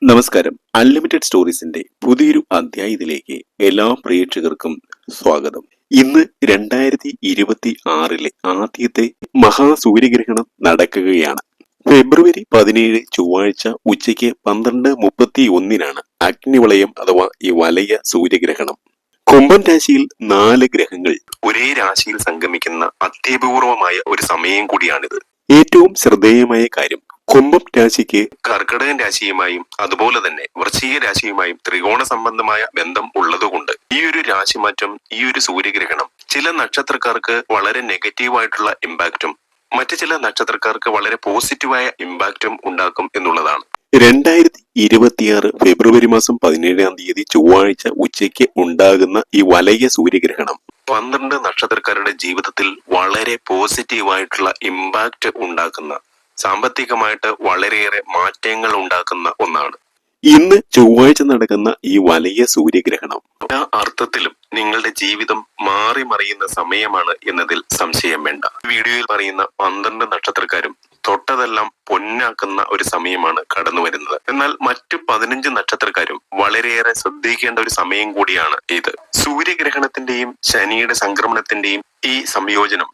നമസ്കാരം. അൺലിമിറ്റഡ് സ്റ്റോറീസിന്റെ പുതിയൊരു അധ്യായത്തിലേക്ക് എല്ലാ പ്രേക്ഷകർക്കും സ്വാഗതം. ഇന്ന് 2026 ആദ്യത്തെ മഹാസൂര്യഗ്രഹണം നടക്കുകയാണ്. ഫെബ്രുവരി 17 ചൊവ്വാഴ്ച ഉച്ചയ്ക്ക് 12:31 അഗ്നിവളയം അഥവാ ഈ വലയ സൂര്യഗ്രഹണം. കുംഭം രാശിയിൽ 4 ഗ്രഹങ്ങൾ ഒരേ രാശിയിൽ സംഗമിക്കുന്ന അത്യപൂർവമായ ഒരു സമയം കൂടിയാണിത്. ഏറ്റവും ശ്രദ്ധേയമായ കാര്യം, കുംഭം രാശിക്ക് കർക്കിടകൻ രാശിയുമായും അതുപോലെ തന്നെ വൃശ്ചിക രാശിയുമായും ത്രികോണ സംബന്ധമായ ബന്ധം ഉള്ളതുകൊണ്ട് ഈ ഒരു രാശിമാറ്റം, ഈ ഒരു സൂര്യഗ്രഹണം ചില നക്ഷത്രക്കാർക്ക് വളരെ നെഗറ്റീവായിട്ടുള്ള ഇമ്പാക്റ്റും മറ്റു ചില നക്ഷത്രക്കാർക്ക് വളരെ പോസിറ്റീവായ ഇമ്പാക്റ്റും ഉണ്ടാക്കും എന്നുള്ളതാണ്. 2026 ഫെബ്രുവരി മാസം 17 ചൊവ്വാഴ്ച ഉച്ചയ്ക്ക് ഉണ്ടാകുന്ന ഈ വലയ സൂര്യഗ്രഹണം 12 നക്ഷത്രക്കാരുടെ ജീവിതത്തിൽ വളരെ പോസിറ്റീവായിട്ടുള്ള ഇമ്പാക്റ്റ് ഉണ്ടാക്കുന്ന, സാമ്പത്തികമായിട്ട് വളരെയേറെ മാറ്റങ്ങൾ ഉണ്ടാക്കുന്ന ഒന്നാണ്. ഇന്ന് ചൊവ്വാഴ്ച നടക്കുന്ന ഈ വലയ സൂര്യഗ്രഹണം എല്ലാ അർത്ഥത്തിലും നിങ്ങളുടെ ജീവിതം മാറി മറിയുന്ന സമയമാണ് എന്നതിൽ സംശയം വേണ്ട. വീഡിയോയിൽ പറയുന്ന 12 നക്ഷത്രക്കാരും തൊട്ടതെല്ലാം പൊന്നാക്കുന്ന ഒരു സമയമാണ് കടന്നു വരുന്നത്. എന്നാൽ മറ്റു 15 നക്ഷത്രക്കാരും വളരെയേറെ ശ്രദ്ധിക്കേണ്ട ഒരു സമയം കൂടിയാണ് ഇത്. സൂര്യഗ്രഹണത്തിന്റെയും ശനിയുടെ സംക്രമണത്തിന്റെയും ഈ സംയോജനം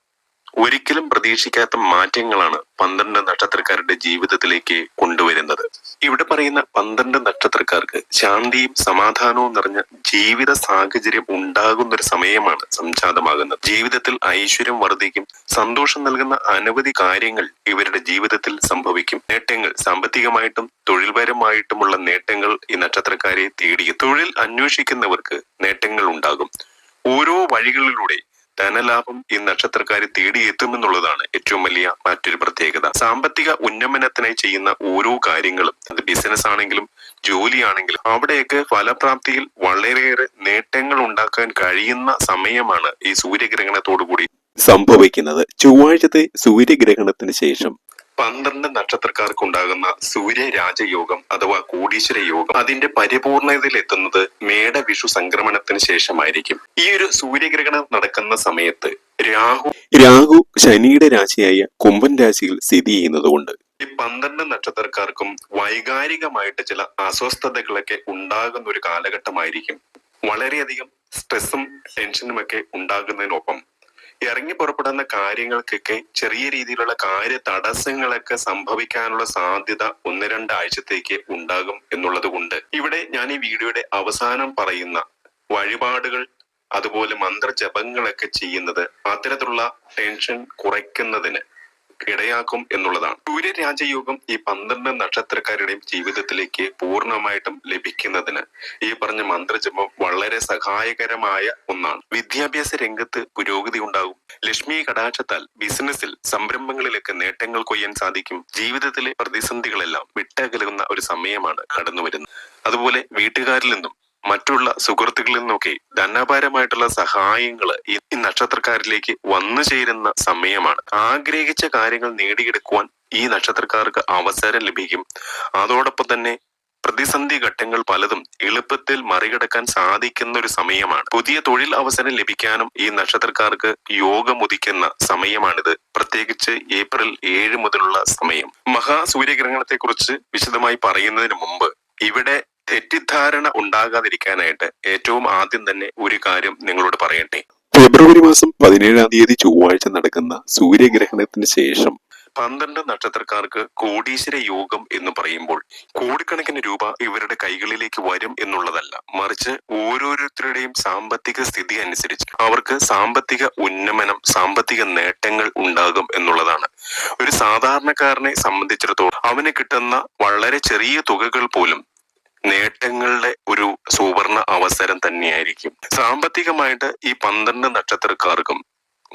ഒരിക്കലും പ്രതീക്ഷിക്കാത്ത മാറ്റങ്ങളാണ് 12 നക്ഷത്രക്കാരുടെ ജീവിതത്തിലേക്ക് കൊണ്ടുവരുന്നത്. ഇവിടെ പറയുന്ന 12 നക്ഷത്രക്കാർക്ക് ശാന്തിയും സമാധാനവും നിറഞ്ഞ ജീവിത സാഹചര്യം ഉണ്ടാകുന്ന ഒരു സമയമാണ് സംജാതമാകുന്നത്. ജീവിതത്തിൽ ഐശ്വര്യം വർദ്ധിക്കും, സന്തോഷം നൽകുന്ന അനവധി കാര്യങ്ങൾ ഇവരുടെ ജീവിതത്തിൽ സംഭവിക്കും. നേട്ടങ്ങൾ, സാമ്പത്തികമായിട്ടും തൊഴിൽപരമായിട്ടുമുള്ള നേട്ടങ്ങൾ ഈ നക്ഷത്രക്കാരെ തേടി. തൊഴിൽ അന്വേഷിക്കുന്നവർക്ക് നേട്ടങ്ങൾ ഉണ്ടാകും. ഓരോ വഴികളിലൂടെ ധനലാഭം ഈ നക്ഷത്രക്കാരെ തേടിയെത്തുമെന്നുള്ളതാണ് ഏറ്റവും വലിയ മറ്റൊരു പ്രത്യേകത. സാമ്പത്തിക ഉന്നമനത്തിനായി ചെയ്യുന്ന ഓരോ കാര്യങ്ങളും, അത് ബിസിനസ് ആണെങ്കിലും ജോലിയാണെങ്കിലും, അവിടെയൊക്കെ ഫലപ്രാപ്തിയിൽ വളരെയേറെ നേട്ടങ്ങൾ ഉണ്ടാക്കാൻ കഴിയുന്ന സമയമാണ് ഈ സൂര്യഗ്രഹണത്തോടുകൂടി സംഭവിക്കുന്നത്. ചൊവ്വാഴ്ചത്തെ സൂര്യഗ്രഹണത്തിന് ശേഷം 12 നക്ഷത്രക്കാർക്കുണ്ടാകുന്ന സൂര്യരാജയോഗം അഥവാ കോടീശ്വര യോഗം അതിന്റെ പരിപൂർണതയിൽ എത്തുന്നത് മേടവിഷു സംക്രമണത്തിന് ശേഷമായിരിക്കും. ഈ ഒരു സൂര്യഗ്രഹണം നടക്കുന്ന സമയത്ത് രാഹു ശനിയുടെ രാശിയായ കുംഭൻ രാശിയിൽ സ്ഥിതി ചെയ്യുന്നതുകൊണ്ട് ഈ 12 നക്ഷത്രക്കാർക്കും വൈകാരികമായിട്ട് ചില അസ്വസ്ഥതകളൊക്കെ ഉണ്ടാകുന്ന ഒരു കാലഘട്ടമായിരിക്കും. വളരെയധികം സ്ട്രെസ്സും ടെൻഷനും ഒക്കെ ഉണ്ടാകുന്നതിനൊപ്പം ഇറങ്ങി പുറപ്പെടുന്ന കാര്യങ്ങൾക്കൊക്കെ ചെറിയ രീതിയിലുള്ള കാര്യ തടസ്സങ്ങളൊക്കെ സംഭവിക്കാനുള്ള സാധ്യത 1-2 ആഴ്ചത്തേക്ക് ഉണ്ടാകും എന്നുള്ളത് കൊണ്ട് ഇവിടെ ഞാൻ ഈ വീഡിയോയുടെ അവസാനം പറയുന്ന വഴിപാടുകൾ അതുപോലെ മന്ത്രജപങ്ങളൊക്കെ ചെയ്യുന്നത് അത്തരത്തിലുള്ള ടെൻഷൻ കുറയ്ക്കുന്നതിന് ഇടയാക്കും എന്നുള്ളതാണ്. സൂര്യരാജയോഗം ഈ 12 നക്ഷത്രക്കാരുടെയും ജീവിതത്തിലേക്ക് പൂർണ്ണമായിട്ടും ലഭിക്കുന്നതിന് ഈ പറഞ്ഞ മന്ത്രജപം വളരെ സഹായകരമായ ഒന്നാണ്. വിദ്യാഭ്യാസ രംഗത്ത് പുരോഗതി ഉണ്ടാകും. ലക്ഷ്മി കടാക്ഷത്താൽ ബിസിനസ്സിൽ, സംരംഭങ്ങളിലൊക്കെ നേട്ടങ്ങൾ കൊയ്യാൻ സാധിക്കും. ജീവിതത്തിലെ പ്രതിസന്ധികളെല്ലാം വിട്ടകലുന്ന ഒരു സമയമാണ് കടന്നു വരുന്നത്. അതുപോലെ വീട്ടുകാരിൽ നിന്നും മറ്റുള്ള സുഹൃത്തുക്കളിൽ നിന്നൊക്കെ ധനപരമായിട്ടുള്ള സഹായങ്ങൾ ഈ നക്ഷത്രക്കാരിലേക്ക് വന്നു ചേരുന്ന സമയമാണ്. ആഗ്രഹിച്ച കാര്യങ്ങൾ നേടിയെടുക്കുവാൻ ഈ നക്ഷത്രക്കാർക്ക് അവസരം ലഭിക്കും. അതോടൊപ്പം തന്നെ പ്രതിസന്ധി ഘട്ടങ്ങൾ പലതും എളുപ്പത്തിൽ മറികടക്കാൻ സാധിക്കുന്ന ഒരു സമയമാണ്. പുതിയ തൊഴിൽ അവസരം ലഭിക്കാനും ഈ നക്ഷത്രക്കാർക്ക് യോഗമുദിക്കുന്ന സമയമാണിത്. പ്രത്യേകിച്ച് ഏപ്രിൽ 7 മുതലുള്ള സമയം. മഹാസൂര്യഗ്രഹണത്തെ കുറിച്ച് വിശദമായി പറയുന്നതിന് മുമ്പ് ഇവിടെ തെറ്റിദ്ധാരണ ഉണ്ടാകാതിരിക്കാനായിട്ട് ഏറ്റവും ആദ്യം തന്നെ ഒരു കാര്യം നിങ്ങളോട് പറയട്ടെ. ഫെബ്രുവരി മാസം 17 ചൊവ്വാഴ്ച നടക്കുന്ന സൂര്യഗ്രഹണത്തിന് ശേഷം 12 നക്ഷത്രക്കാർക്ക് കോടീശ്വര യോഗം എന്ന് പറയുമ്പോൾ കോടിക്കണക്കിന് രൂപ ഇവരുടെ കൈകളിലേക്ക് വരും എന്നുള്ളതല്ല, മറിച്ച് ഓരോരുത്തരുടെയും സാമ്പത്തിക സ്ഥിതി അനുസരിച്ച് അവർക്ക് സാമ്പത്തിക ഉന്നമനം, സാമ്പത്തിക നേട്ടങ്ങൾ ഉണ്ടാകും എന്നുള്ളതാണ്. ഒരു സാധാരണക്കാരനെ സംബന്ധിച്ചിടത്തോളം അവന് കിട്ടുന്ന വളരെ ചെറിയ തുകകൾ പോലും നേട്ടങ്ങളുടെ ഒരു സുവർണ അവസരം തന്നെയായിരിക്കും. സാമ്പത്തികമായിട്ട് ഈ 12 നക്ഷത്രക്കാർക്കും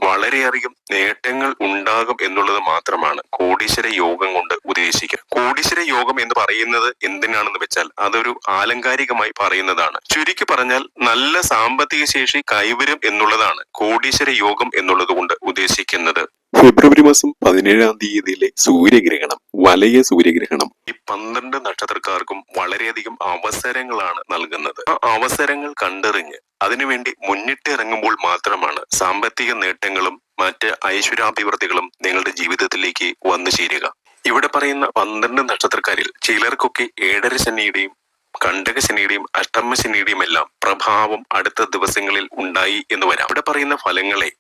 വളരെയധികം നേട്ടങ്ങൾ ഉണ്ടാകും എന്നുള്ളത് മാത്രമാണ് കോടീശ്വര യോഗം കൊണ്ട് ഉദ്ദേശിക്കുക. കോടീശ്വര യോഗം എന്ന് പറയുന്നത് എന്തിനാണെന്ന് വെച്ചാൽ അതൊരു ആലങ്കാരികമായി പറയുന്നതാണ്. ചുരുക്കി പറഞ്ഞാൽ നല്ല സാമ്പത്തിക ശേഷി കൈവരും എന്നുള്ളതാണ് കോടീശ്വര യോഗം എന്നുള്ളത് കൊണ്ട് ഉദ്ദേശിക്കുന്നത്. ഫെബ്രുവരി മാസം 17 സൂര്യഗ്രഹണം, വലയ സൂര്യഗ്രഹണം ഈ 12 നക്ഷത്രക്കാർക്കും വളരെയധികം അവസരങ്ങളാണ് നൽകുന്നത്. ആ അവസരങ്ങൾ കണ്ടെറിഞ്ഞ് അതിനുവേണ്ടി മുന്നിട്ടിറങ്ങുമ്പോൾ മാത്രമാണ് സാമ്പത്തിക നേട്ടങ്ങളും മറ്റ് ഐശ്വര്യാഭിവൃദ്ധികളും നിങ്ങളുടെ ജീവിതത്തിലേക്ക് വന്നു ചേരുക. ഇവിടെ പറയുന്ന 12 നക്ഷത്രക്കാരിൽ ചിലർക്കൊക്കെ ഏഴര ശനിയുടെയും കണ്ടക ശനിയുടെയും അഷ്ടമ ശനിയുടെയും എല്ലാം പ്രഭാവം അടുത്ത ദിവസങ്ങളിൽ ഉണ്ടായി എന്ന് വരാം. ഇവിടെ പറയുന്ന ഫലങ്ങളെ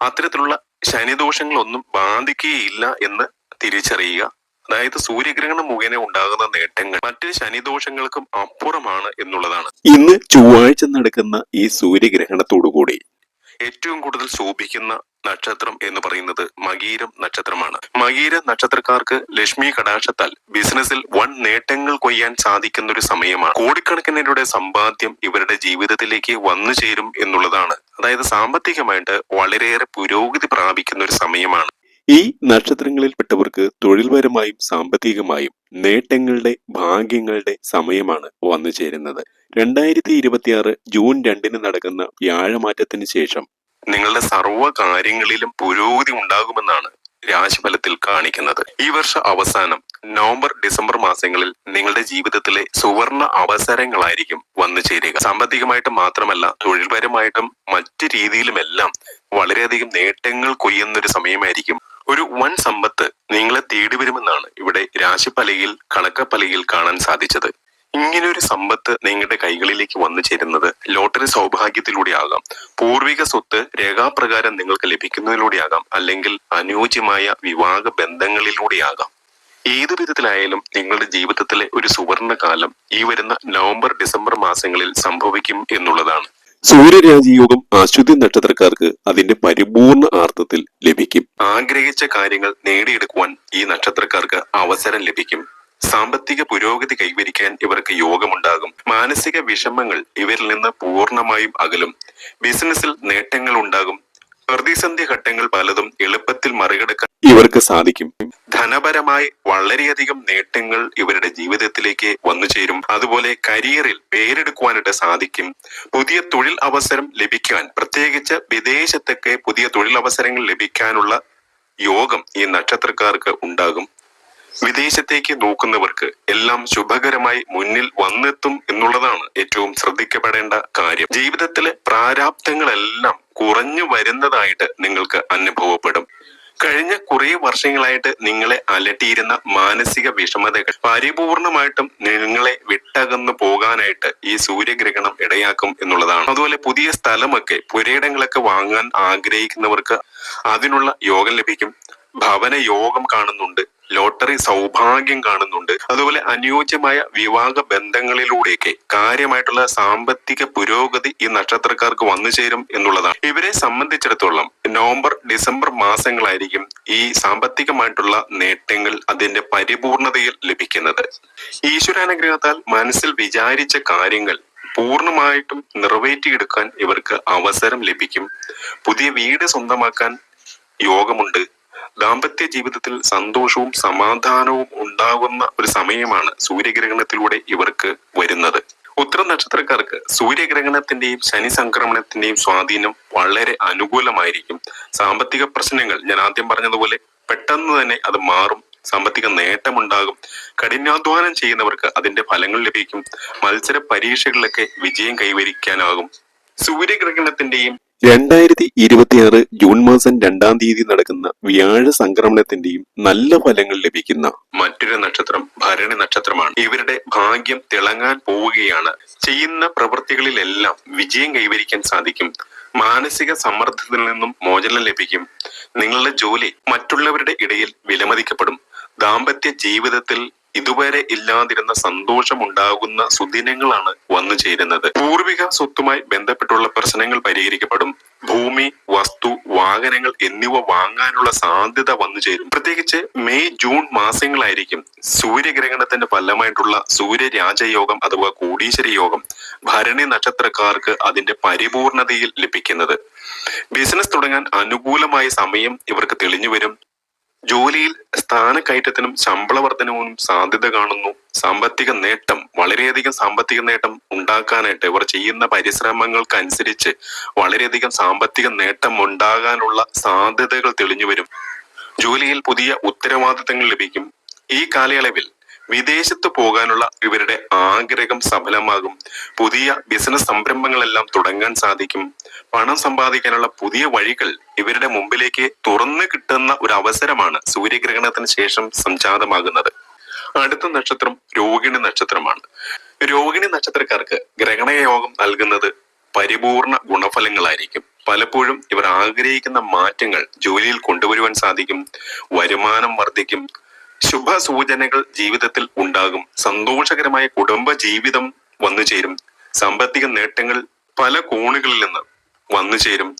അത്തരത്തിലുള്ള ശനിദോഷങ്ങളൊന്നും ബാധിക്കുകയില്ല എന്ന് തിരിച്ചറിയുക. അതായത് സൂര്യഗ്രഹണം മുഖേന ഉണ്ടാകുന്ന നേട്ടങ്ങൾ മറ്റ് ശനിദോഷങ്ങൾക്കും അപ്പുറമാണ് എന്നുള്ളതാണ്. ഇന്ന് ചൊവ്വാഴ്ച നടക്കുന്ന ഈ സൂര്യഗ്രഹണത്തോടുകൂടി ഏറ്റവും കൂടുതൽ ശോഭിക്കുന്ന നക്ഷത്രം എന്ന് പറയുന്നത് മകീരം നക്ഷത്രമാണ്. മകീര നക്ഷത്രക്കാർക്ക് ലക്ഷ്മി കടാക്ഷത്താൽ ബിസിനസ്സിൽ വൻ നേട്ടങ്ങൾ കൊയ്യാൻ സാധിക്കുന്ന ഒരു സമയമാണ്. കോടിക്കണക്കിനരുടെ സമ്പാദ്യം ഇവരുടെ ജീവിതത്തിലേക്ക് വന്നു ചേരും എന്നുള്ളതാണ്. അതായത് സാമ്പത്തികമായിട്ട് വളരെയേറെ പുരോഗതി പ്രാപിക്കുന്ന ഒരു സമയമാണ്. ഈ നക്ഷത്രങ്ങളിൽപ്പെട്ടവർക്ക് തൊഴിൽപരമായും സാമ്പത്തികമായും നേട്ടങ്ങളുടെ ഭാഗ്യങ്ങളുടെ സമയമാണ് വന്നു ചേരുന്നത്. 2026 ജൂൺ 2 നടക്കുന്ന വ്യാഴമാറ്റത്തിന് ശേഷം നിങ്ങളുടെ സർവ്വ കാര്യങ്ങളിലും പുരോഗതി ഉണ്ടാകുമെന്നാണ് രാശിഫലത്തിൽ കാണിക്കുന്നത്. ഈ വർഷ അവസാനം നവംബർ ഡിസംബർ മാസങ്ങളിൽ നിങ്ങളുടെ ജീവിതത്തിലെ സുവർണ അവസരങ്ങളായിരിക്കും വന്നു ചേരുക. സാമ്പത്തികമായിട്ടും മാത്രമല്ല, തൊഴിൽപരമായിട്ടും മറ്റു രീതിയിലുമെല്ലാം വളരെയധികം നേട്ടങ്ങൾ കൊയ്യുന്നൊരു സമയമായിരിക്കും. ഒരു വൻ സമ്പത്ത് നിങ്ങളെ തേടി വരുമെന്നാണ് ഇവിടെ രാശിഫലയിൽ കണക്കപ്പലയിൽ കാണാൻ സാധിച്ചത്. ഇങ്ങനൊരു സമ്പത്ത് നിങ്ങളുടെ കൈകളിലേക്ക് വന്നു ചേരുന്നത് ലോട്ടറി സൗഭാഗ്യത്തിലൂടെ ആകാം, പൂർവിക സ്വത്ത് രേഖാപ്രകാരം നിങ്ങൾക്ക് ലഭിക്കുന്നതിലൂടെയാകാം, അല്ലെങ്കിൽ അനുയോജ്യമായ വിവാഹ ബന്ധങ്ങളിലൂടെയാകാം. ഏതു വിധത്തിലായാലും നിങ്ങളുടെ ജീവിതത്തിലെ ഒരു സുവർണ കാലം ഈ വരുന്ന നവംബർ ഡിസംബർ മാസങ്ങളിൽ സംഭവിക്കും എന്നുള്ളതാണ്. സൂര്യരാജയോഗം അശ്വതി നക്ഷത്രക്കാർക്ക് അതിന്റെ പരിപൂർണ അർത്ഥത്തിൽ ലഭിക്കും. ആഗ്രഹിച്ച കാര്യങ്ങൾ നേടിയെടുക്കുവാൻ ഈ നക്ഷത്രക്കാർക്ക് അവസരം ലഭിക്കും. സാമ്പത്തിക പുരോഗതി കൈവരിക്കാൻ ഇവർക്ക് യോഗമുണ്ടാകും. മാനസിക വിഷമങ്ങൾ ഇവരിൽ നിന്ന് പൂർണ്ണമായും അകലും. ബിസിനസ്സിൽ നേട്ടങ്ങൾ ഉണ്ടാകും. പ്രതിസന്ധി ഘട്ടങ്ങൾ പലതും എളുപ്പത്തിൽ മറികടക്കാൻ ഇവർക്ക് സാധിക്കും. ധനപരമായി വളരെയധികം നേട്ടങ്ങൾ ഇവരുടെ ജീവിതത്തിലേക്ക് വന്നു ചേരും. അതുപോലെ കരിയറിൽ പേരെടുക്കുവാനായിട്ട് സാധിക്കും. പുതിയ തൊഴിൽ അവസരം ലഭിക്കാൻ, പ്രത്യേകിച്ച് വിദേശത്തൊക്കെ പുതിയ തൊഴിൽ അവസരങ്ങൾ ലഭിക്കാനുള്ള യോഗം ഈ നക്ഷത്രക്കാർക്ക് ഉണ്ടാകും. വിദേശത്തേക്ക് നോക്കുന്നവർക്ക് എല്ലാം ശുഭകരമായി മുന്നിൽ വന്നെത്തും എന്നുള്ളതാണ് ഏറ്റവും ശ്രദ്ധിക്കപ്പെടേണ്ട കാര്യം. ജീവിതത്തിലെ പ്രാരാബ്ധങ്ങളെല്ലാം കുറഞ്ഞു വരുന്നതായിട്ട് നിങ്ങൾക്ക് അനുഭവപ്പെടും. കഴിഞ്ഞ കുറെ വർഷങ്ങളായിട്ട് നിങ്ങളെ അലട്ടിയിരുന്ന മാനസിക വിഷമതകൾ പരിപൂർണമായിട്ടും നിങ്ങളെ വിട്ടകന്നു പോകാനായിട്ട് ഈ സൂര്യഗ്രഹണം ഇടയാക്കും എന്നുള്ളതാണ്. അതുപോലെ പുതിയ സ്ഥലമൊക്കെ പുരയിടങ്ങളൊക്കെ വാങ്ങാൻ ആഗ്രഹിക്കുന്നവർക്ക് അതിനുള്ള യോഗം ലഭിക്കും. ഭവന യോഗം കാണുന്നുണ്ട്, ലോട്ടറി സൗഭാഗ്യം കാണുന്നുണ്ട്. അതുപോലെ അനുയോജ്യമായ വിവാഹ ബന്ധങ്ങളിലൂടെയൊക്കെ കാര്യമായിട്ടുള്ള സാമ്പത്തിക പുരോഗതി ഈ നക്ഷത്രക്കാർക്ക് വന്നു ചേരും എന്നുള്ളതാണ്. ഇവരെ സംബന്ധിച്ചിടത്തോളം നവംബർ ഡിസംബർ മാസങ്ങളായിരിക്കും ഈ സാമ്പത്തികമായിട്ടുള്ള നേട്ടങ്ങൾ അതിന്റെ പരിപൂർണതയിൽ ലഭിക്കുന്നത്. ഈശ്വരാനുഗ്രഹത്താൽ മനസ്സിൽ വിചാരിച്ച കാര്യങ്ങൾ പൂർണ്ണമായിട്ടും നിറവേറ്റിയെടുക്കാൻ ഇവർക്ക് അവസരം ലഭിക്കും. പുതിയ വീട് സ്വന്തമാക്കാൻ യോഗമുണ്ട്. ദാമ്പത്യ ജീവിതത്തിൽ സന്തോഷവും സമാധാനവും ഉണ്ടാകുന്ന ഒരു സമയമാണ് സൂര്യഗ്രഹണത്തിലൂടെ ഇവർക്ക് വരുന്നത്. ഉത്തര നക്ഷത്രക്കാർക്ക് സൂര്യഗ്രഹണത്തിന്റെയും ശനി സംക്രമണത്തിന്റെയും സ്വാധീനം വളരെ അനുകൂലമായിരിക്കും. സാമ്പത്തിക പ്രശ്നങ്ങൾ ഞാൻ ആദ്യം പറഞ്ഞതുപോലെ പെട്ടെന്ന് തന്നെ അത് മാറും. സാമ്പത്തിക നേട്ടമുണ്ടാകും. കഠിനാധ്വാനം ചെയ്യുന്നവർക്ക് അതിന്റെ ഫലങ്ങൾ ലഭിക്കും. മത്സര പരീക്ഷകളിലൊക്കെ വിജയം കൈവരിക്കാനാകും. സൂര്യഗ്രഹണത്തിന്റെയും 2026 ജൂൺ മാസം 2 തീയതി നടക്കുന്ന വ്യാഴ സംക്രമണത്തിന്റെയും നല്ല ഫലങ്ങൾ ലഭിക്കുന്ന മറ്റൊരു നക്ഷത്രം ഭരണി നക്ഷത്രമാണ്. ഇവരുടെ ഭാഗ്യം തിളങ്ങാൻ പോവുകയാണ്. ചെയ്യുന്ന പ്രവൃത്തികളിലെല്ലാം വിജയം കൈവരിക്കാൻ സാധിക്കും. മാനസിക സമ്മർദ്ദത്തിൽ നിന്നും മോചനം ലഭിക്കും. നിങ്ങളുടെ ജോലി മറ്റുള്ളവരുടെ ഇടയിൽ വിലമതിക്കപ്പെടും. ദാമ്പത്യ ജീവിതത്തിൽ ഇതുവരെ ഇല്ലാതിരുന്ന സന്തോഷമുണ്ടാകുന്ന സുദിനങ്ങളാണ് വന്നു ചേരുന്നത്. പൂർവിക സ്വത്തുമായി ബന്ധപ്പെട്ടുള്ള പ്രശ്നങ്ങൾ പരിഹരിക്കപ്പെടും. ഭൂമി, വസ്തു, വാഹനങ്ങൾ എന്നിവ വാങ്ങാനുള്ള സാധ്യത വന്നു ചേരും. പ്രത്യേകിച്ച് മെയ് ജൂൺ മാസങ്ങളായിരിക്കും സൂര്യഗ്രഹണത്തിന്റെ ഫലമായിട്ടുള്ള സൂര്യരാജയോഗം അഥവാ കോടീശ്വര യോഗം ഭരണി നക്ഷത്രക്കാർക്ക് അതിന്റെ പരിപൂർണതയിൽ ലഭിക്കുന്നത്. ബിസിനസ് തുടങ്ങാൻ അനുകൂലമായ സമയം ഇവർക്ക് തെളിഞ്ഞു വരും. ജോലിയിൽ സ്ഥാനക്കയറ്റത്തിനും ശമ്പള വർധനവിനും സാധ്യത കാണുന്നു. സാമ്പത്തിക നേട്ടം, വളരെയധികം സാമ്പത്തിക നേട്ടം ഉണ്ടാക്കാനായിട്ട് ഇവർ ചെയ്യുന്ന പരിശ്രമങ്ങൾക്കനുസരിച്ച് വളരെയധികം സാമ്പത്തിക നേട്ടം ഉണ്ടാകാനുള്ള സാധ്യതകൾ തെളിഞ്ഞു വരും. ജോലിയിൽ പുതിയ ഉത്തരവാദിത്തങ്ങൾ ലഭിക്കും. ഈ കാലയളവിൽ വിദേശത്ത് പോകാനുള്ള ഇവരുടെ ആഗ്രഹം സഫലമാകും. പുതിയ ബിസിനസ് സംരംഭങ്ങളെല്ലാം തുടങ്ങാൻ സാധിക്കും. പണം സമ്പാദിക്കാനുള്ള പുതിയ വഴികൾ ഇവരുടെ മുമ്പിലേക്ക് തുറന്നു കിട്ടുന്ന ഒരു അവസരമാണ് സൂര്യഗ്രഹണത്തിന് ശേഷം സംജാതമാകുന്നത്. അടുത്ത നക്ഷത്രം രോഹിണി നക്ഷത്രമാണ്. രോഹിണി നക്ഷത്രക്കാർക്ക് ഗ്രഹണയോഗം നൽകുന്നത് പരിപൂർണ ഗുണഫലങ്ങളായിരിക്കും. പലപ്പോഴും ഇവർ ആഗ്രഹിക്കുന്ന മാറ്റങ്ങൾ ജോലിയിൽ കൊണ്ടുവരുവാൻ സാധിക്കും. വരുമാനം വർദ്ധിക്കും. ശുഭ സൂചനകൾ ജീവിതത്തിൽ ഉണ്ടാകും. സന്തോഷകരമായ കുടുംബ ജീവിതം വന്നു ചേരും. സാമ്പത്തിക നേട്ടങ്ങൾ പല കോണുകളിൽ നിന്ന് വന്നു ചേരും.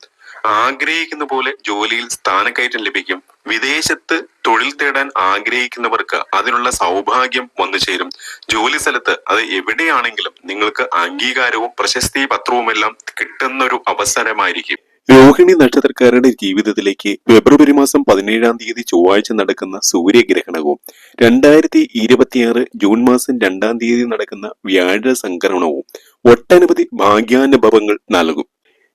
ആഗ്രഹിക്കുന്ന പോലെ ജോലിയിൽ സ്ഥാനക്കയറ്റം ലഭിക്കും. വിദേശത്ത് തൊഴിൽ തേടാൻ ആഗ്രഹിക്കുന്നവർക്ക് അതിനുള്ള സൗഭാഗ്യം വന്നു ചേരും. ജോലി സ്ഥലത്ത് അത് എവിടെയാണെങ്കിലും നിങ്ങൾക്ക് അംഗീകാരവും പ്രശസ്തി പത്രവുമെല്ലാം കിട്ടുന്ന ഒരു അവസരമായിരിക്കും. രോഹിണി നക്ഷത്രക്കാരുടെ ജീവിതത്തിലേക്ക് ഫെബ്രുവരി മാസം 17-ാം തീയതി ചൊവ്വാഴ്ച നടക്കുന്ന സൂര്യഗ്രഹണവും 2026 ജൂൺ മാസം 2-ാം തീയതി നടക്കുന്ന വ്യാഴ സംക്രമണവും ഒട്ടനവധി ഭാഗ്യാനുഭവങ്ങൾ നൽകും.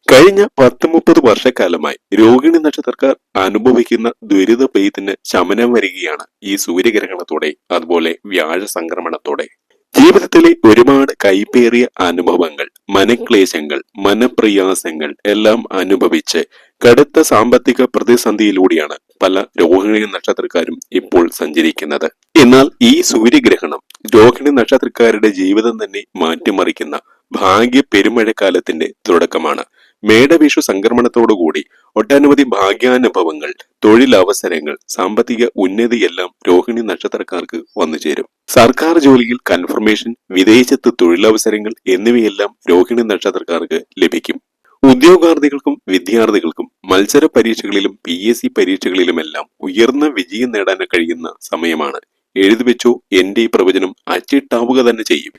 കഴിഞ്ഞ 10-30 വർഷക്കാലമായി രോഹിണി നക്ഷത്രക്കാർ അനുഭവിക്കുന്ന ദുരിത പെയ്ത്തിന് ശമനം വരികയാണ് ഈ സൂര്യഗ്രഹണത്തോടെ, അതുപോലെ വ്യാഴ സംക്രമണത്തോടെ. ജീവിതത്തിലെ ഒരുപാട് കൈപ്പേറിയ അനുഭവങ്ങൾ, മനക്ലേശങ്ങൾ, മനപ്രയാസങ്ങൾ എല്ലാം അനുഭവിച്ച് കടുത്ത സാമ്പത്തിക പ്രതിസന്ധിയിലൂടെയാണ് പല രോഹിണി നക്ഷത്രക്കാരും ഇപ്പോൾ സഞ്ചരിക്കുന്നത്. എന്നാൽ ഈ സൂര്യഗ്രഹണം രോഹിണി നക്ഷത്രക്കാരുടെ ജീവിതം തന്നെ മാറ്റിമറിക്കുന്ന ഭാഗ്യ പെരുമഴക്കാലത്തിന്റെ തുടക്കമാണ്. മേടവിഷു സംക്രമണത്തോടുകൂടി ഒട്ടനവധി ഭാഗ്യാനുഭവങ്ങൾ, തൊഴിലവസരങ്ങൾ, സാമ്പത്തിക ഉന്നതിയെല്ലാം രോഹിണി നക്ഷത്രക്കാർക്ക് വന്നു ചേരും. സർക്കാർ ജോലിയിൽ കൺഫർമേഷൻ, വിദേശത്ത് തൊഴിലവസരങ്ങൾ എന്നിവയെല്ലാം രോഹിണി നക്ഷത്രക്കാർക്ക് ലഭിക്കും. ഉദ്യോഗാർത്ഥികൾക്കും വിദ്യാർത്ഥികൾക്കും മത്സര പരീക്ഷകളിലും PSC പരീക്ഷകളിലുമെല്ലാം ഉയർന്ന വിജയം നേടാൻ കഴിയുന്ന സമയമാണ്. എഴുതിവെച്ചോ, എന്റെ ഈ പ്രവചനം അച്ചിട്ടാവുക തന്നെ ചെയ്യും.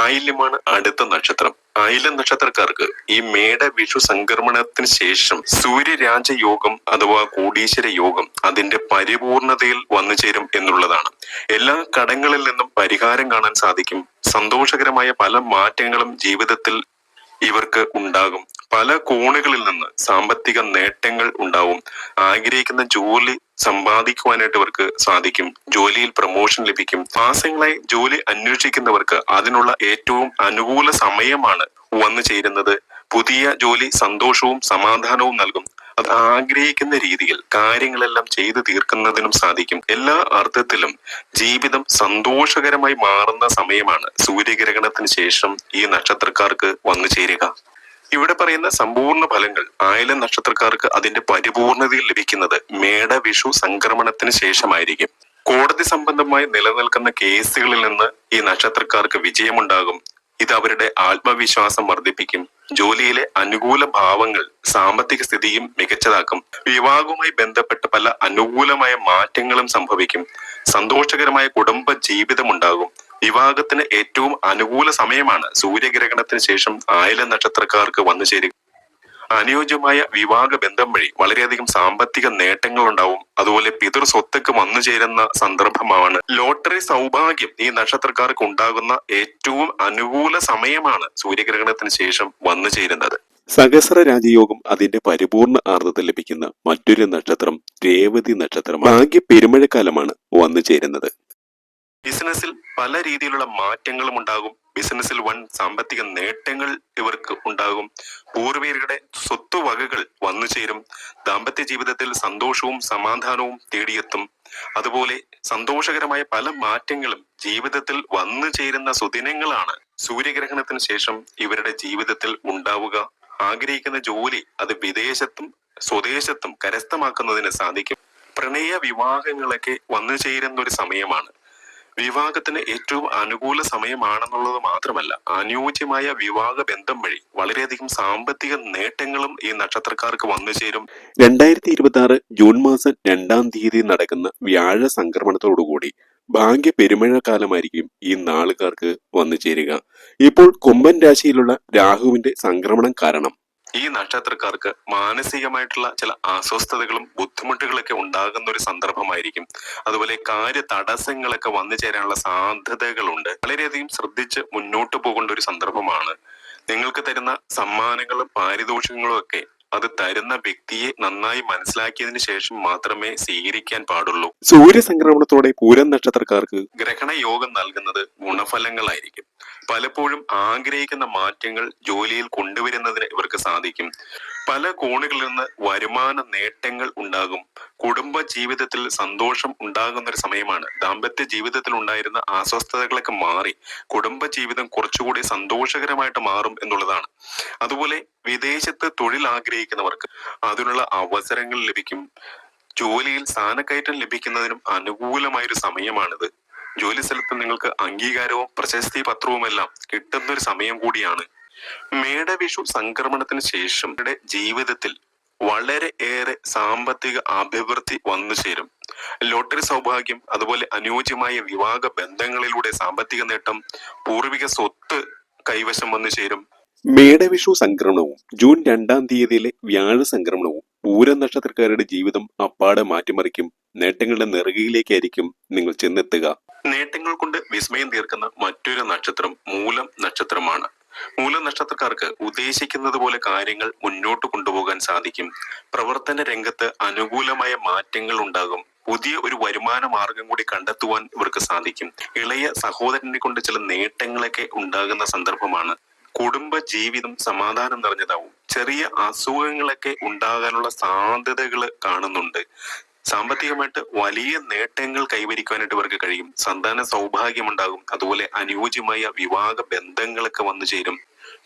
ആയില്യമാണ് അടുത്ത നക്ഷത്രം. ആയില്യം നക്ഷത്രക്കാർക്ക് ഈ മേട വിഷു സംക്രമണത്തിന് ശേഷം സൂര്യരാജയോഗം അഥവാ കോടീശ്വര യോഗം അതിന്റെ പരിപൂർണതയിൽ വന്നു ചേരും എന്നുള്ളതാണ്. എല്ലാ കടങ്ങളിൽ നിന്നും പരിഹാരം കാണാൻ സാധിക്കും. സന്തോഷകരമായ പല മാറ്റങ്ങളും ജീവിതത്തിൽ ഇവർക്ക് ഉണ്ടാകും. പല കോണുകളിൽ നിന്ന് സാമ്പത്തിക നേട്ടങ്ങൾ ഉണ്ടാവും. ആഗ്രഹിക്കുന്ന ജോലി സമ്പാദിക്കുവാനായിട്ട് ഇവർക്ക് സാധിക്കും. ജോലിയിൽ പ്രൊമോഷൻ ലഭിക്കും. മാസങ്ങളായി ജോലി അന്വേഷിക്കുന്നവർക്ക് അതിനുള്ള ഏറ്റവും അനുകൂല സമയമാണ് വന്നു ചേരുന്നത്. പുതിയ ജോലി സന്തോഷവും സമാധാനവും നൽകും. അത് ആഗ്രഹിക്കുന്ന രീതിയിൽ കാര്യങ്ങളെല്ലാം ചെയ്തു തീർക്കുന്നതിനും സാധിക്കും. എല്ലാ അർത്ഥത്തിലും ജീവിതം സന്തോഷകരമായി മാറുന്ന സമയമാണ് സൂര്യഗ്രഹണത്തിന് ശേഷം ഈ നക്ഷത്രക്കാർക്ക് വന്നു ചേരുക. ഇവിടെ പറയുന്ന സമ്പൂർണ്ണ ഫലങ്ങൾ ആയില്യം നക്ഷത്രക്കാർക്ക് അതിന്റെ പരിപൂർണതയിൽ ലഭിക്കുന്നത് മേടവിഷു സംക്രമണത്തിന് ശേഷമായിരിക്കും. കോടതി സംബന്ധമായി നിലനിൽക്കുന്ന കേസുകളിൽ നിന്ന് ഈ നക്ഷത്രക്കാർക്ക് വിജയമുണ്ടാകും. ഇത് അവരുടെ ആത്മവിശ്വാസം വർദ്ധിപ്പിക്കും. ജോലിയിലെ അനുകൂല ഭാവങ്ങൾ സാമ്പത്തിക സ്ഥിതിയും മികച്ചതാക്കും. വിവാഹവുമായി ബന്ധപ്പെട്ട് പല അനുകൂലമായ മാറ്റങ്ങളും സംഭവിക്കും. സന്തോഷകരമായ കുടുംബ ജീവിതം ഉണ്ടാകും. വിവാഹത്തിന് ഏറ്റവും അനുകൂല സമയമാണ് സൂര്യഗ്രഹണത്തിന് ശേഷം ആയില്യം നക്ഷത്രക്കാർക്ക് വന്നു ചേരുക. അനുയോജ്യമായ വിവാഹ ബന്ധം വഴി വളരെയധികം സാമ്പത്തിക നേട്ടങ്ങൾ ഉണ്ടാവും. അതുപോലെ പിതൃ സ്വത്തൊക്കെ വന്നു ചേരുന്ന സന്ദർഭമാണ്. ലോട്ടറി സൗഭാഗ്യം ഈ നക്ഷത്രക്കാർക്ക് ഉണ്ടാകുന്ന ഏറ്റവും അനുകൂല സമയമാണ് സൂര്യഗ്രഹണത്തിന് ശേഷം വന്നു ചേരുന്നത്. സഹസ്ര രാജയോഗം അതിന്റെ പരിപൂർണ ആർദ്രത ലഭിക്കുന്ന മറ്റൊരു നക്ഷത്രം രേവതി നക്ഷത്രം. ഭാഗ്യ പെരുമഴക്കാലമാണ് വന്നു ചേരുന്നത്. ബിസിനസ്സിൽ പല രീതിയിലുള്ള മാറ്റങ്ങളും ഉണ്ടാകും. ബിസിനസ്സിൽ വൻ സാമ്പത്തിക നേട്ടങ്ങൾ ഇവർക്ക് ഉണ്ടാകും. പൂർവികരുടെ സ്വത്തുവകകൾ വന്നു ചേരും. ദാമ്പത്യ ജീവിതത്തിൽ സന്തോഷവും സമാധാനവും തേടിയെത്തും. അതുപോലെ സന്തോഷകരമായ പല മാറ്റങ്ങളും ജീവിതത്തിൽ വന്നു ചേരുന്ന സുദിനങ്ങളാണ് സൂര്യഗ്രഹണത്തിന് ശേഷം ഇവരുടെ ജീവിതത്തിൽ ഉണ്ടാവുക. ആഗ്രഹിക്കുന്ന ജോലി അത് വിദേശത്തും സ്വദേശത്തും കരസ്ഥമാക്കുന്നതിന് സാധിക്കും. പ്രണയ വിവാഹങ്ങളൊക്കെ വന്നു ചേരുന്ന ഒരു സമയമാണ്. വിവാഹത്തിന് ഏറ്റവും അനുകൂല സമയമാണെന്നുള്ളത് മാത്രമല്ല, അനുയോജ്യമായ വിവാഹ ബന്ധം വഴി വളരെയധികം സാമ്പത്തിക നേട്ടങ്ങളും ഈ നക്ഷത്രക്കാർക്ക് വന്നു ചേരും. 2026 ജൂൺ മാസം 2-ാം തീയതി നടക്കുന്ന വ്യാഴ സംക്രമണത്തോടുകൂടി ഭാഗ്യ പെരുമഴക്കാലമായിരിക്കും ഈ നാളുകാർക്ക് വന്നു ചേരുക. ഇപ്പോൾ കുംഭൻ രാശിയിലുള്ള രാഹുവിന്റെ സംക്രമണം കാരണം ഈ നക്ഷത്രക്കാർക്ക് മാനസികമായിട്ടുള്ള ചില അസ്വസ്ഥതകളും ബുദ്ധിമുട്ടുകളൊക്കെ ഉണ്ടാകുന്ന ഒരു സന്ദർഭമായിരിക്കും. അതുപോലെ കാര്യ തടസ്സങ്ങളൊക്കെ വന്നു ചേരാനുള്ള സാധ്യതകളുണ്ട്. വളരെയധികം ശ്രദ്ധിച്ച് മുന്നോട്ട് പോകേണ്ട ഒരു സന്ദർഭമാണ്. നിങ്ങൾക്ക് തരുന്ന സമ്മാനങ്ങളും പാരിതോഷികങ്ങളും ഒക്കെ അത് തരുന്ന വ്യക്തിയെ നന്നായി മനസ്സിലാക്കിയതിനു ശേഷം മാത്രമേ സ്വീകരിക്കാൻ പാടുള്ളൂ. സൂര്യസംക്രമണത്തോടെ പൂരം നക്ഷത്രക്കാർക്ക് ഗ്രഹണ യോഗം നൽകുന്നത് ഗുണഫലങ്ങളായിരിക്കും. പലപ്പോഴും ആഗ്രഹിക്കുന്ന മാറ്റങ്ങൾ ജോലിയിൽ കൊണ്ടുവരുന്നതിന് ഇവർക്ക് സാധിക്കും. പല കോണുകളിൽ നിന്ന് വരുമാന നേട്ടങ്ങൾ ഉണ്ടാകും. കുടുംബ ജീവിതത്തിൽ സന്തോഷം ഉണ്ടാകുന്ന ഒരു സമയമാണ്. ദാമ്പത്യ ജീവിതത്തിൽ ഉണ്ടായിരുന്ന അസ്വസ്ഥതകളൊക്കെ മാറി കുടുംബ ജീവിതം കുറച്ചുകൂടി സന്തോഷകരമായിട്ട് മാറും എന്നുള്ളതാണ്. അതുപോലെ വിദേശത്ത് തൊഴിൽ ആഗ്രഹിക്കുന്നവർക്ക് അതിനുള്ള അവസരങ്ങൾ ലഭിക്കും. ജോലിയിൽ സ്ഥാനക്കയറ്റം ലഭിക്കുന്നതിനും അനുകൂലമായൊരു സമയമാണിത്. ജോലി സ്ഥലത്ത് നിങ്ങൾക്ക് അംഗീകാരവും പ്രശസ്തി പത്രവുമെല്ലാം കിട്ടുന്ന ഒരു സമയം കൂടിയാണ്. മേടവിഷു സംക്രമണത്തിന് ശേഷം ജീവിതത്തിൽ വളരെ ഏറെ സാമ്പത്തിക അഭിവൃദ്ധി വന്നു ചേരും. ലോട്ടറി സൗഭാഗ്യം, അതുപോലെ അനുയോജ്യമായ വിവാഹ ബന്ധങ്ങളിലൂടെ സാമ്പത്തിക നേട്ടം, പൂർവിക സ്വത്ത് കൈവശം വന്നു ചേരും. മേടവിഷു സംക്രമണവും ജൂൺ 2-ാം തീയതിയിലെ വ്യാഴ സംക്രമണവും പൂരം നക്ഷത്രക്കാരുടെ ജീവിതം അപ്പാടെ മാറ്റിമറിക്കും. നേട്ടങ്ങളുടെ നെറുകയിലേക്കായിരിക്കും നിങ്ങൾ ചെന്നെത്തുക. നേട്ടങ്ങൾ കൊണ്ട് വിസ്മയം തീർക്കുന്ന മറ്റൊരു നക്ഷത്രം മൂലം നക്ഷത്രമാണ്. മൂലം നക്ഷത്രക്കാർക്ക് ഉദ്ദേശിക്കുന്നത് പോലെ കാര്യങ്ങൾ മുന്നോട്ട് കൊണ്ടുപോകാൻ സാധിക്കും. പ്രവർത്തന രംഗത്ത് അനുകൂലമായ മാറ്റങ്ങൾ ഉണ്ടാകും. പുതിയ ഒരു വരുമാന മാർഗം കൂടി കണ്ടെത്തുവാൻ ഇവർക്ക് സാധിക്കും. ഇളയ സഹോദരനെ കൊണ്ട് ചില നേട്ടങ്ങളൊക്കെ ഉണ്ടാകുന്ന സന്ദർഭമാണ്. കുടുംബ ജീവിതം സമാധാനം നിറഞ്ഞതാവും. ചെറിയ അസുഖങ്ങളൊക്കെ ഉണ്ടാകാനുള്ള സാധ്യതകൾ കാണുന്നുണ്ട്. സാമ്പത്തികമായിട്ട് വലിയ നേട്ടങ്ങൾ കൈവരിക്കാനായിട്ട് ഇവർക്ക് കഴിയും. സന്താന സൗഭാഗ്യം ഉണ്ടാകും. അതുപോലെ അനുയോജ്യമായ വിവാഹ ബന്ധങ്ങളൊക്കെ വന്നു ചേരും.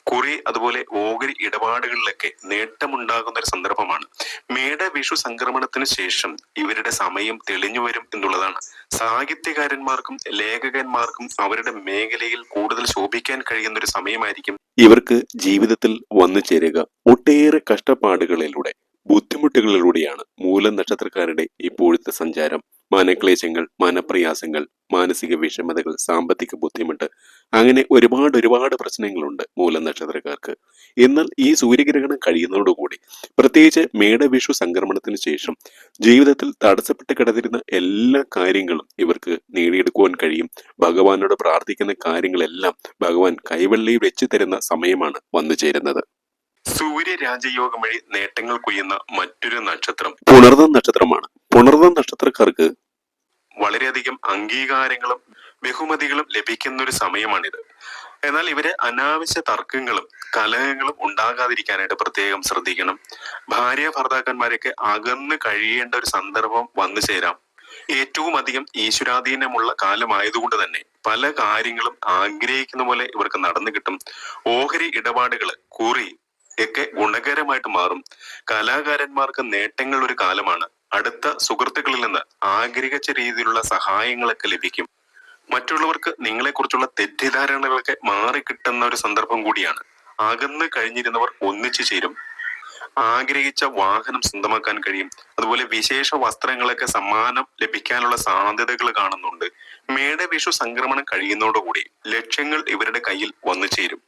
കുറി അതുപോലെ ഓഹരി ഇടപാടുകളിലൊക്കെ നേട്ടമുണ്ടാകുന്ന ഒരു സന്ദർഭമാണ്. മേടവിഷു സംക്രമണത്തിന് ശേഷം ഇവരുടെ സമയം തെളിഞ്ഞു വരും എന്നുള്ളതാണ്. സാഹിത്യകാരന്മാർക്കും ലേഖകന്മാർക്കും അവരുടെ മേഖലയിൽ കൂടുതൽ ശോഭിക്കാൻ കഴിയുന്ന ഒരു സമയമായിരിക്കും ഇവർക്ക് ജീവിതത്തിൽ വന്നു ചേരുക. ഒട്ടേറെ കഷ്ടപ്പാടുകളിലൂടെ ബുദ്ധിമുട്ടുകളിലൂടെയാണ് മൂലം നക്ഷത്രക്കാരുടെ ഇപ്പോഴത്തെ സഞ്ചാരം. മനക്ലേശങ്ങൾ, മനപ്രയാസങ്ങൾ, മാനസിക വിഷമതകൾ, സാമ്പത്തിക ബുദ്ധിമുട്ട്, അങ്ങനെ ഒരുപാട് പ്രശ്നങ്ങളുണ്ട് മൂലം നക്ഷത്രക്കാർക്ക്. എന്നാൽ ഈ സൂര്യഗ്രഹണം കഴിയുന്നതോടുകൂടി, പ്രത്യേകിച്ച് മേടവിഷു സംക്രമണത്തിന് ശേഷം ജീവിതത്തിൽ തടസ്സപ്പെട്ട് കിടന്നിരുന്ന എല്ലാ കാര്യങ്ങളും ഇവർക്ക് നേടിയെടുക്കുവാൻ കഴിയും. ഭഗവാനോട് പ്രാർത്ഥിക്കുന്ന കാര്യങ്ങളെല്ലാം ഭഗവാൻ കൈവെള്ളയിൽ വെച്ച് തരുന്ന സമയമാണ് വന്നു ചേരുന്നത്. സൂര്യരാജയോഗം വഴി നേട്ടങ്ങൾ കൊയ്യുന്ന മറ്റൊരു നക്ഷത്രം പുണർദം നക്ഷത്രമാണ്. പുണർദം നക്ഷത്രക്കാർക്ക് വളരെയധികം അംഗീകാരങ്ങളും ബഹുമതികളും ലഭിക്കുന്ന ഒരു സമയമാണിത്. എന്നാൽ ഇവരെ അനാവശ്യ തർക്കങ്ങളും കലഹങ്ങളും ഉണ്ടാകാതിരിക്കാനായിട്ട് പ്രത്യേകം ശ്രദ്ധിക്കണം. ഭാര്യ ഭർത്താക്കന്മാരൊക്കെ അകന്ന് കഴിയേണ്ട ഒരു സന്ദർഭം വന്നു ചേരാം. ഏറ്റവും അധികം ഈശ്വരാധീനമുള്ള കാലമായതുകൊണ്ട് തന്നെ പല കാര്യങ്ങളും ആഗ്രഹിക്കുന്ന പോലെ ഇവർക്ക് നടന്നു കിട്ടും. ഓഹരി ഇടപാടുകള്, കുറി ഒക്കെ ഗുണകരമായിട്ട് മാറും. കലാകാരന്മാർക്ക് നേട്ടങ്ങൾ ഒരു കാലമാണ്. അടുത്ത സുഹൃത്തുക്കളിൽ നിന്ന് ആഗ്രഹിച്ച രീതിയിലുള്ള സഹായങ്ങളൊക്കെ ലഭിക്കും. മറ്റുള്ളവർക്ക് നിങ്ങളെക്കുറിച്ചുള്ള തെറ്റിദ്ധാരണകളൊക്കെ മാറിക്കിട്ടുന്ന ഒരു സന്ദർഭം കൂടിയാണ്. അകന്ന് കഴിഞ്ഞിരുന്നവർ ഒന്നിച്ചു ചേരും. ആഗ്രഹിച്ച വാഹനം സ്വന്തമാക്കാൻ കഴിയും. അതുപോലെ വിശേഷ വസ്ത്രങ്ങളൊക്കെ സമ്മാനം ലഭിക്കാനുള്ള സാധ്യതകൾ കാണുന്നുണ്ട്. മേടവിഷു സംക്രമണം കഴിയുന്നതോടുകൂടി ലക്ഷ്യങ്ങൾ ഇവരുടെ കയ്യിൽ വന്നു ചേരും.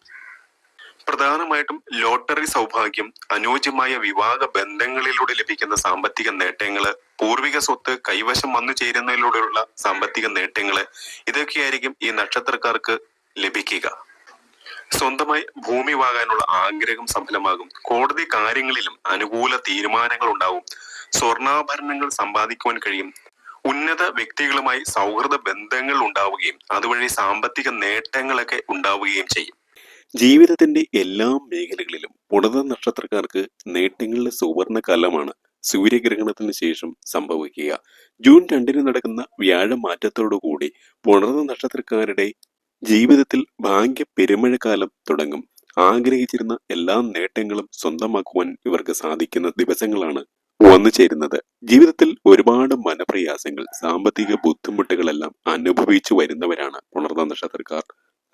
പ്രധാനമായിട്ടും ലോട്ടറി സൗഭാഗ്യം, അനുയോജ്യമായ വിവാഹ ബന്ധങ്ങളിലൂടെ ലഭിക്കുന്ന സാമ്പത്തിക നേട്ടങ്ങള്, പൂർവിക സ്വത്ത് കൈവശം വന്നു ചേരുന്നതിലൂടെയുള്ള സാമ്പത്തിക നേട്ടങ്ങള്, ഇതൊക്കെയായിരിക്കും ഈ നക്ഷത്രക്കാർക്ക് ലഭിക്കുക. സ്വന്തമായി ഭൂമി വാങ്ങാനുള്ള ആഗ്രഹം സഫലമാകും. കോടതി കാര്യങ്ങളിലും അനുകൂല തീരുമാനങ്ങൾ ഉണ്ടാവും. സ്വർണ്ണാഭരണങ്ങൾ സമ്പാദിക്കുവാൻ കഴിയും. ഉന്നത വ്യക്തികളുമായി സൗഹൃദ ബന്ധങ്ങൾ ഉണ്ടാവുകയും അതുവഴി സാമ്പത്തിക നേട്ടങ്ങളൊക്കെ ഉണ്ടാവുകയും ചെയ്യും. ജീവിതത്തിന്റെ എല്ലാ മേഖലകളിലും പുണർദ നക്ഷത്രക്കാർക്ക് നേട്ടങ്ങളുടെ സുവർണ കാലമാണ് സൂര്യഗ്രഹണത്തിന് ശേഷം സംഭവിക്കുക. ജൂൺ 2-ന് നടക്കുന്ന വ്യാഴമാറ്റത്തോടുകൂടി പുണർദ നക്ഷത്രക്കാരുടെ ജീവിതത്തിൽ ഭാഗ്യ പെരുമഴക്കാലം തുടങ്ങും. ആഗ്രഹിച്ചിരുന്ന എല്ലാ നേട്ടങ്ങളും സ്വന്തമാക്കുവാൻ ഇവർക്ക് സാധിക്കുന്ന ദിവസങ്ങളാണ് വന്നു ചേരുന്നത്. ജീവിതത്തിൽ ഒരുപാട് മനപ്രയാസങ്ങൾ, സാമ്പത്തിക ബുദ്ധിമുട്ടുകളെല്ലാം അനുഭവിച്ചു വരുന്നവരാണ് പുണർദ നക്ഷത്രക്കാർ.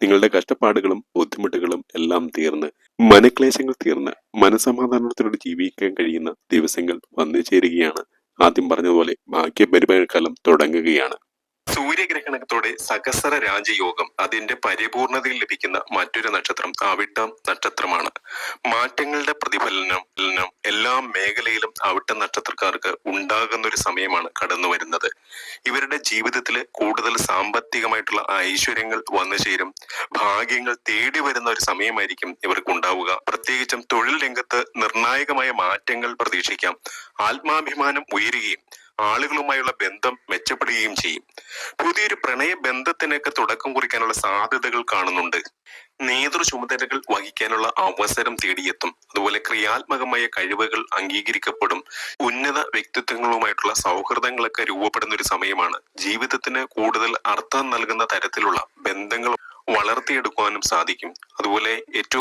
നിങ്ങളുടെ കഷ്ടപ്പാടുകളും ബുദ്ധിമുട്ടുകളും എല്ലാം തീർന്ന്, മനക്ലേശങ്ങൾ തീർന്ന് മനസമാധാനത്തോടെ ജീവിക്കാൻ കഴിയുന്ന ദിവസങ്ങൾ വന്നു ചേരുകയാണ്. ആദ്യം പറഞ്ഞതുപോലെ ഭാഗ്യപരിമഴക്കാലം തുടങ്ങുകയാണ്. സൂര്യഗ്രഹണത്തോടെ സഹസ്ര രാജയോഗം അതിന്റെ പരിപൂർണതയിൽ ലഭിക്കുന്ന മറ്റൊരു നക്ഷത്രം അവിട്ടം നക്ഷത്രമാണ്. മാറ്റങ്ങളുടെ പ്രതിഫലനം എല്ലാ മേഖലയിലും അവിട്ടം നക്ഷത്രക്കാർക്ക് ഉണ്ടാകുന്ന ഒരു സമയമാണ് കടന്നു വരുന്നത്. ഇവരുടെ ജീവിതത്തിൽ കൂടുതൽ സാമ്പത്തികമായിട്ടുള്ള ഐശ്വര്യങ്ങൾ വന്നു ചേരും. ഭാഗ്യങ്ങൾ തേടി വരുന്ന ഒരു സമയമായിരിക്കും ഇവർക്ക് ഉണ്ടാവുക. പ്രത്യേകിച്ചും തൊഴിൽ രംഗത്ത് നിർണായകമായ മാറ്റങ്ങൾ പ്രതീക്ഷിക്കാം. ആത്മാഭിമാനം ഉയരുകയും ആളുകളുമായുള്ള ബന്ധം മെച്ചപ്പെടുകയും ചെയ്യും. പുതിയൊരു പ്രണയ ബന്ധത്തിനൊക്കെ തുടക്കം കുറിക്കാനുള്ള സാധ്യതകൾ കാണുന്നുണ്ട്. നേതൃ ചുമതലകൾ വഹിക്കാനുള്ള അവസരം തേടിയെത്തും. അതുപോലെ ക്രിയാത്മകമായ കഴിവുകൾ അംഗീകരിക്കപ്പെടും. ഉന്നത വ്യക്തിത്വങ്ങളുമായിട്ടുള്ള സൗഹൃദങ്ങളൊക്കെ രൂപപ്പെടുന്ന ഒരു സമയമാണ്. ജീവിതത്തിന് കൂടുതൽ അർത്ഥം നൽകുന്ന തരത്തിലുള്ള ബന്ധങ്ങൾ വളർത്തിയെടുക്കുവാനും സാധിക്കും. അതുപോലെ ഏറ്റവും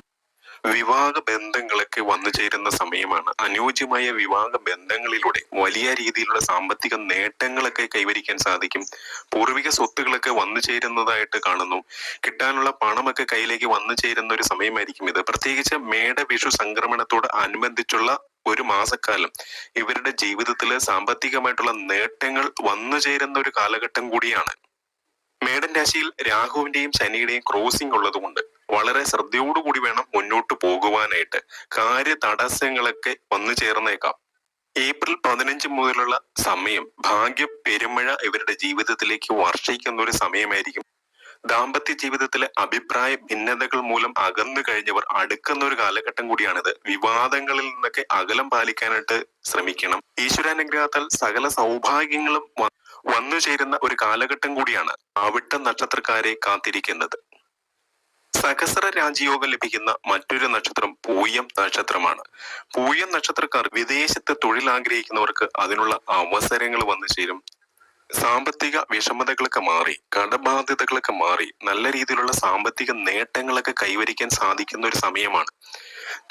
വിവാഹ ബന്ധങ്ങളൊക്കെ വന്നു ചേരുന്ന സമയമാണ്. അനുയോജ്യമായ വിവാഹ ബന്ധങ്ങളിലൂടെ വലിയ രീതിയിലുള്ള സാമ്പത്തിക നേട്ടങ്ങളൊക്കെ കൈവരിക്കാൻ സാധിക്കും. പൂർവിക സ്വത്തുകളൊക്കെ വന്നു ചേരുന്നതായിട്ട് കാണുന്നു. കിട്ടാനുള്ള പണമൊക്കെ കയ്യിലേക്ക് വന്നു ചേരുന്ന ഒരു സമയമായിരിക്കും ഇത്. പ്രത്യേകിച്ച് മേട വിഷു സംക്രമണത്തോട് അനുബന്ധിച്ചുള്ള ഒരു മാസക്കാലം ഇവരുടെ ജീവിതത്തിൽ സാമ്പത്തികമായിട്ടുള്ള നേട്ടങ്ങൾ വന്നു ചേരുന്ന ഒരു കാലഘട്ടം കൂടിയാണ്. മേടൻ രാശിയിൽ രാഹുവിന്റെയും ശനിയുടെയും ക്രോസിംഗ് ഉള്ളതുകൊണ്ട് വളരെ ശ്രദ്ധയോടുകൂടി വേണം മുന്നോട്ട് പോകുവാനായിട്ട്. കാര്യ തടസ്സങ്ങളൊക്കെ വന്നു ചേർന്നേക്കാം. ഏപ്രിൽ 15 മുതലുള്ള സമയം ഭാഗ്യ പെരുമഴ ഇവരുടെ ജീവിതത്തിലേക്ക് വർഷിക്കുന്ന ഒരു സമയമായിരിക്കും. ദാമ്പത്യ ജീവിതത്തിലെ അഭിപ്രായ ഭിന്നതകൾ മൂലം അകന്നു കഴിഞ്ഞവർ അടുക്കുന്ന ഒരു കാലഘട്ടം കൂടിയാണിത്. വിവാദങ്ങളിൽ നിന്നൊക്കെ അകലം പാലിക്കാനായിട്ട് ശ്രമിക്കണം. ഈശ്വരാനുഗ്രഹത്താൽ സകല സൗഭാഗ്യങ്ങളും വന്നു ചേരുന്ന ഒരു കാലഘട്ടം കൂടിയാണ് അവിട്ട നക്ഷത്രക്കാരെ കാത്തിരിക്കുന്നത്. സഹസ്ര രാജയോഗം ലഭിക്കുന്ന മറ്റൊരു നക്ഷത്രം പൂയം നക്ഷത്രമാണ്. പൂയം നക്ഷത്രക്കാർ വിദേശത്ത് തൊഴിൽ ആഗ്രഹിക്കുന്നവർക്ക് അതിനുള്ള അവസരങ്ങൾ വന്നു ചേരും. സാമ്പത്തിക വിഷമതകളൊക്കെ മാറി, കടബാധ്യതകളൊക്കെ മാറി നല്ല രീതിയിലുള്ള സാമ്പത്തിക നേട്ടങ്ങളൊക്കെ കൈവരിക്കാൻ സാധിക്കുന്ന ഒരു സമയമാണ്.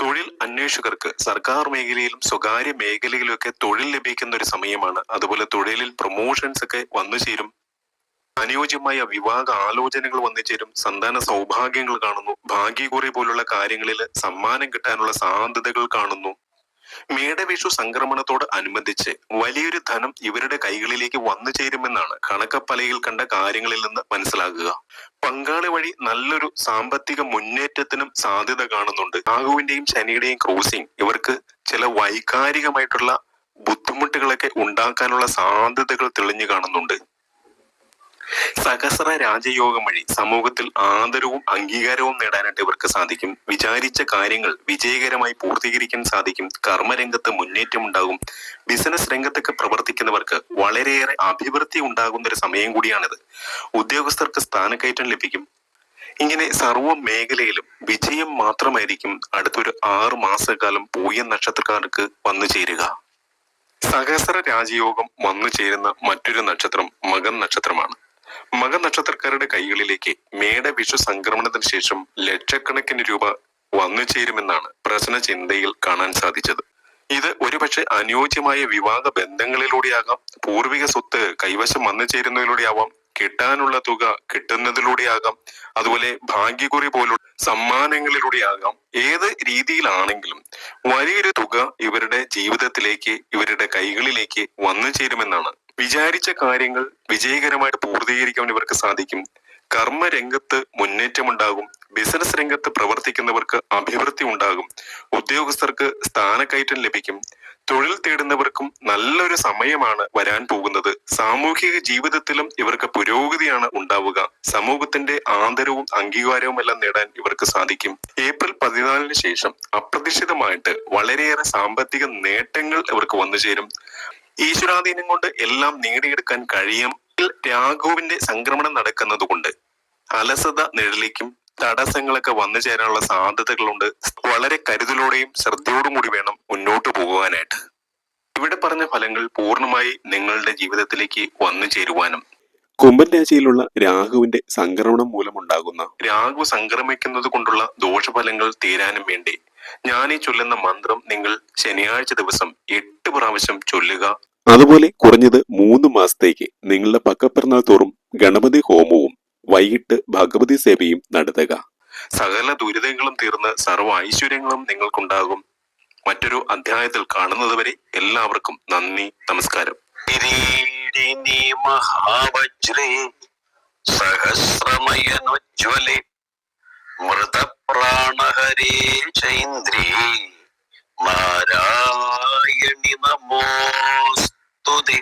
തൊഴിൽ അന്വേഷകർക്ക് സർക്കാർ മേഖലയിലും സ്വകാര്യ മേഖലയിലും ഒക്കെ തൊഴിൽ ലഭിക്കുന്ന ഒരു സമയമാണ്. അതുപോലെ തൊഴിലിൽ പ്രൊമോഷൻസ് ഒക്കെ വന്നു ചേരും. അനുയോജ്യമായ വിവാഹ ആലോചനകൾ വന്നു ചേരും. സന്താന സൗഭാഗ്യങ്ങൾ കാണുന്നു. ഭാഗ്യക്കുറി പോലുള്ള കാര്യങ്ങളിൽ സമ്മാനം കിട്ടാനുള്ള സാധ്യതകൾ കാണുന്നു. മേടവിഷു സംക്രമണത്തോട് അനുബന്ധിച്ച് വലിയൊരു ധനം ഇവരുടെ കൈകളിലേക്ക് വന്നു ചേരുമെന്നാണ് കണക്കപ്പലയിൽ കണ്ട കാര്യങ്ങളിൽ നിന്ന് മനസ്സിലാക്കുക. പങ്കാളി വഴി നല്ലൊരു സാമ്പത്തിക മുന്നേറ്റത്തിനും സാധ്യത കാണുന്നുണ്ട്. രാഹുവിന്റെയും ശനിയുടെയും ക്രോസിംഗ് ഇവർക്ക് ചില വൈകാരികമായിട്ടുള്ള ബുദ്ധിമുട്ടുകളൊക്കെ ഉണ്ടാക്കാനുള്ള സാധ്യതകൾ തെളിഞ്ഞു കാണുന്നുണ്ട്. സഹസ്ര രാജയോഗം വഴി സമൂഹത്തിൽ ആദരവും അംഗീകാരവും നേടാനായിട്ട് ഇവർക്ക് സാധിക്കും. വിചാരിച്ച കാര്യങ്ങൾ വിജയകരമായി പൂർത്തീകരിക്കാൻ സാധിക്കും. കർമ്മരംഗത്ത് മുന്നേറ്റം ഉണ്ടാകും. ബിസിനസ് രംഗത്തൊക്കെ പ്രവർത്തിക്കുന്നവർക്ക് വളരെയേറെ അഭിവൃദ്ധി ഉണ്ടാകുന്ന ഒരു സമയം കൂടിയാണിത്. ഉദ്യോഗസ്ഥർക്ക് സ്ഥാനക്കയറ്റം ലഭിക്കും. ഇങ്ങനെ സർവ്വ മേഖലയിലും വിജയം മാത്രമായിരിക്കും അടുത്തൊരു 6 മാസക്കാലം പൂയം നക്ഷത്രക്കാർക്ക് വന്നു ചേരുക. സഹസ്ര രാജയോഗം വന്നു ചേരുന്ന മറ്റൊരു നക്ഷത്രം മകം നക്ഷത്രമാണ്. മകം നക്ഷത്രക്കാരുടെ കൈകളിലേക്ക് മേടവിഷു സംക്രമണത്തിന് ശേഷം ലക്ഷക്കണക്കിന് രൂപ വന്നു ചേരുമെന്നാണ് പ്രശ്ന ചിന്തയിൽ കാണാൻ സാധിച്ചത്. ഇത് ഒരുപക്ഷെ അനുയോജ്യമായ വിവാഹ ബന്ധങ്ങളിലൂടെയാകാം, പൂർവിക സ്വത്ത് കൈവശം വന്നു ചേരുന്നതിലൂടെയാവാം, കിട്ടാനുള്ള തുക കിട്ടുന്നതിലൂടെയാകാം, അതുപോലെ ഭാഗ്യക്കുറി പോലുള്ള സമ്മാനങ്ങളിലൂടെയാകാം. ഏത് രീതിയിലാണെങ്കിലും വലിയൊരു തുക ഇവരുടെ ജീവിതത്തിലേക്ക് ഇവരുടെ കൈകളിലേക്ക് വന്നു ചേരുമെന്നാണ്. വിചാരിച്ച കാര്യങ്ങൾ വിജയകരമായിട്ട് പൂർത്തീകരിക്കാൻ ഇവർക്ക് സാധിക്കും. കർമ്മരംഗത്ത് മുന്നേറ്റമുണ്ടാകും. ബിസിനസ് രംഗത്ത് പ്രവർത്തിക്കുന്നവർക്ക് അഭിവൃദ്ധി ഉണ്ടാകും. ഉദ്യോഗസ്ഥർക്ക് സ്ഥാനക്കയറ്റം ലഭിക്കും. തൊഴിൽ തേടുന്നവർക്കും നല്ലൊരു സമയമാണ് വരാൻ പോകുന്നത്. സാമൂഹിക ജീവിതത്തിലും ഇവർക്ക് പുരോഗതിയാണ് ഉണ്ടാവുക. സമൂഹത്തിന്റെ ആദരവും അംഗീകാരവും എല്ലാം നേടാൻ ഇവർക്ക് സാധിക്കും. ഏപ്രിൽ 14 ശേഷം അപ്രതീക്ഷിതമായിട്ട് വളരെയേറെ സാമ്പത്തിക നേട്ടങ്ങൾ ഇവർക്ക് വന്നു ചേരും. ഈശ്വരാധീനം കൊണ്ട് എല്ലാം നേടിയെടുക്കാൻ കഴിയും. രാഘുവിന്റെ സംക്രമണം നടക്കുന്നത് കൊണ്ട് അലസത നിഴലിക്കും. തടസ്സങ്ങളൊക്കെ വന്നു ചേരാനുള്ള സാധ്യതകളുണ്ട്. വളരെ കരുതലോടെയും ശ്രദ്ധയോടും കൂടി വേണം മുന്നോട്ട് പോകുവാനായിട്ട്. ഇവിടെ പറഞ്ഞ ഫലങ്ങൾ പൂർണ്ണമായി നിങ്ങളുടെ ജീവിതത്തിലേക്ക് വന്നു ചേരുവാനും കുംഭൻ രാശിയിലുള്ള രാഹുവിന്റെ സംക്രമണം മൂലമുണ്ടാകുന്ന രാഹു സംക്രമിക്കുന്നത് കൊണ്ടുള്ള ദോഷഫലങ്ങൾ തീരാനും വേണ്ടി ഞാൻ ഈ ചൊല്ലുന്ന മന്ത്രം നിങ്ങൾ ശനിയാഴ്ച ദിവസം 8 പ്രാവശ്യം ചൊല്ലുക. അതുപോലെ കുറഞ്ഞത് 3 മാസത്തേക്ക് നിങ്ങളുടെ പക്കപ്പിറന്നാൾ തോറും ഗണപതി ഹോമവും വൈകിട്ട് ഭഗവതി സേവയും നടത്തുക. സകല ദുരിതങ്ങളും തീർന്ന് സർവ്വ ഐശ്വര്യങ്ങളും നിങ്ങൾക്കുണ്ടാകും. മറ്റൊരു അധ്യായത്തിൽ കാണുന്നതുവരെ എല്ലാവർക്കും നന്ദി, നമസ്കാരം. ീഡിനി മഹാവജ്രേ സഹസ്രമയനോജ്വലെ മൃതപ്രാണഹരേ ചൈന്ദ്രേ നാരായണി നമോസ്തുതേ.